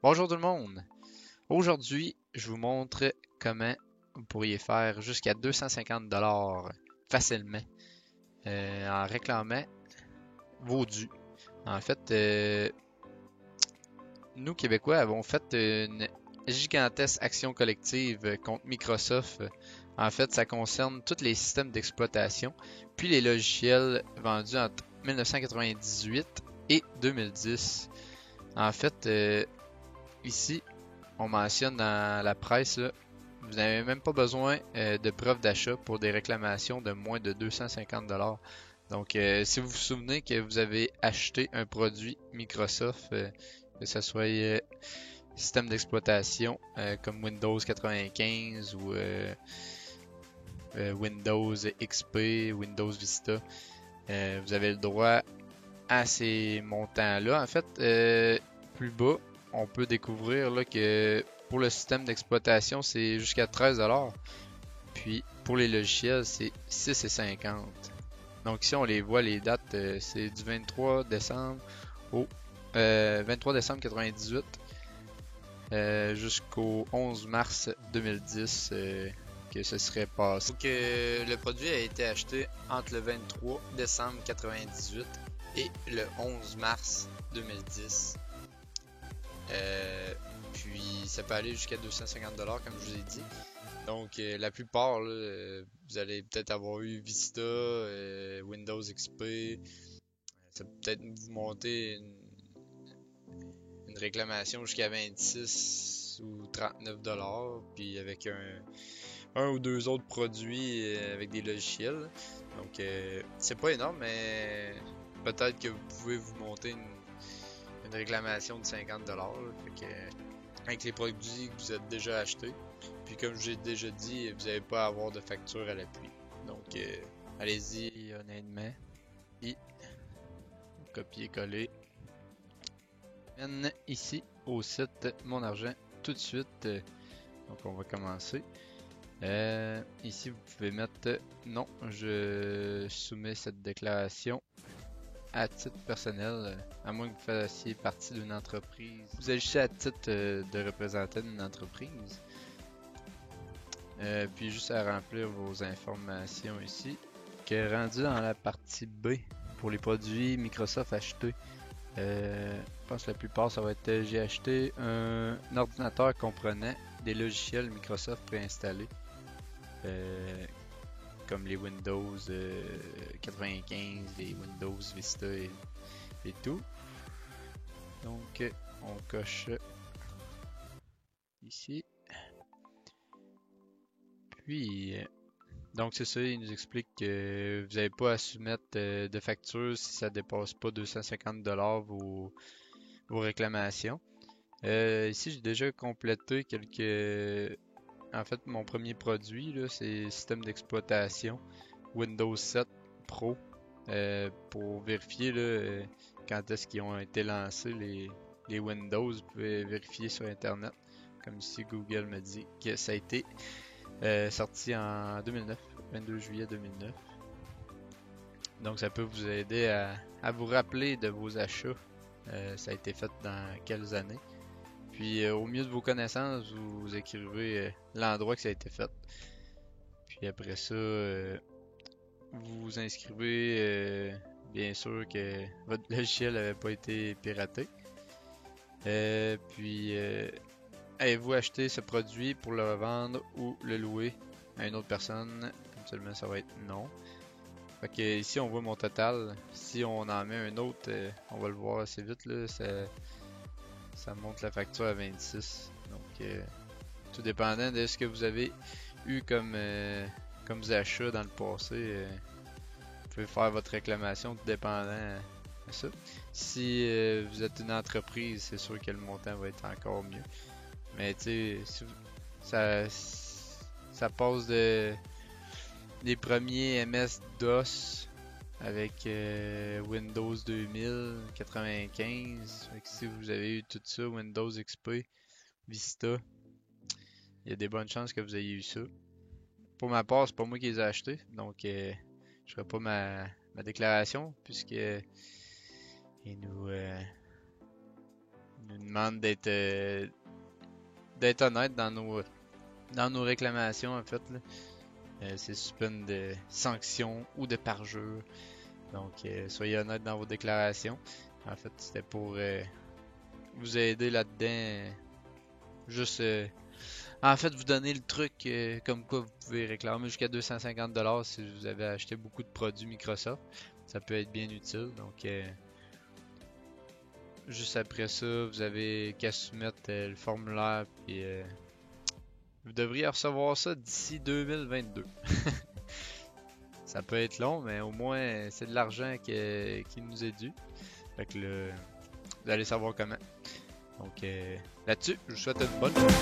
Bonjour tout le monde! Aujourd'hui, je vous montre comment vous pourriez faire jusqu'à 250$ facilement en réclamant vos dus. En fait, nous Québécois avons fait une gigantesque action collective contre Microsoft. En fait, ça concerne tous les systèmes d'exploitation, puis les logiciels vendus entre 1998 et 2010. En fait, ici, on mentionne dans la presse, là, vous n'avez même pas besoin de preuve d'achat pour des réclamations de moins de 250$. Donc, si vous vous souvenez que vous avez acheté un produit Microsoft, que ce soit système d'exploitation comme Windows 95 ou Windows XP, Windows Vista, vous avez le droit à ces montants-là. En fait, plus bas, on peut découvrir là, que pour le système d'exploitation, c'est jusqu'à 13$. Puis pour les logiciels, c'est 6,50$. Donc ici, on les voit, les dates, c'est du 23 décembre au 23 décembre 98 jusqu'au 11 mars 2010 que ce serait passé. Donc le produit a été acheté entre le 23 décembre 98 et le 11 mars 2010. Puis ça peut aller jusqu'à 250$ comme je vous ai dit. Donc la plupart, là, vous allez peut-être avoir eu Vista, Windows XP. Ça peut peut-être vous monter une réclamation jusqu'à 26 ou 39$. Puis avec un ou deux autres produits avec des logiciels. Donc c'est pas énorme, mais peut-être que vous pouvez vous monter une réclamation de 50$. Fait que, avec les produits que vous avez déjà achetés. Puis comme j'ai déjà dit, vous n'allez pas à avoir de facture à l'appui. Donc allez-y honnêtement. Et copier-coller. Ici au site Mon Argent tout de suite. Donc on va commencer. Ici vous pouvez mettre non, je soumets cette déclaration à titre personnel, à moins que vous fassiez partie d'une entreprise. Vous agissez à titre de représentant d'une entreprise. Puis juste à remplir vos informations ici. Que rendu dans la partie B pour les produits Microsoft achetés. Je pense que la plupart ça va être j'ai acheté un ordinateur comprenant des logiciels Microsoft préinstallés. Comme les Windows 95, les Windows Vista et tout. Donc on coche ici. Puis donc c'est ça, il nous explique que vous n'avez pas à soumettre de facture si ça dépasse pas 250$ vos réclamations. Ici j'ai déjà complété quelques. En fait, mon premier produit, là, c'est système d'exploitation Windows 7 Pro pour vérifier là, quand est-ce qu'ils ont été lancés les Windows. Vous pouvez vérifier sur Internet. Comme ici, Google me dit que ça a été sorti en 2009, 22 juillet 2009. Donc, ça peut vous aider à vous rappeler de vos achats. Ça a été fait dans quelles années. Puis au mieux de vos connaissances, vous écrivez l'endroit que ça a été fait. Puis après ça, vous vous inscrivez bien sûr que votre logiciel n'avait pas été piraté. Puis avez-vous acheté ce produit pour le revendre ou le louer à une autre personne? Absolument, ça va être non. Fait que ici on voit mon total. Si on en met un autre, on va le voir assez vite là. Ça monte la facture à 26. Donc, tout dépendant de ce que vous avez eu comme achat dans le passé, vous pouvez faire votre réclamation tout dépendant de ça. Si vous êtes une entreprise, c'est sûr que le montant va être encore mieux. Mais tu sais, ça passe des premiers MS-DOS avec Windows 2000, 95. Fait que si vous avez eu tout ça, Windows XP, Vista, il y a des bonnes chances que vous ayez eu ça. Pour ma part, c'est pas moi qui les ai achetés, donc je ferai pas ma déclaration puisque il nous demande d'être honnête dans nos réclamations en fait là. C'est sous peine de sanctions ou de parjure. Donc soyez honnête dans vos déclarations. En fait, c'était pour vous aider là-dedans. Juste en fait, vous donner le truc comme quoi vous pouvez réclamer jusqu'à 250$ si vous avez acheté beaucoup de produits Microsoft. Ça peut être bien utile. Donc, juste après ça, vous avez qu'à soumettre le formulaire. Puis, vous devriez recevoir ça d'ici 2022. Ça peut être long, mais au moins, c'est de l'argent qui nous est dû. Fait que là, vous allez savoir comment. Donc, là-dessus, je vous souhaite une bonne journée.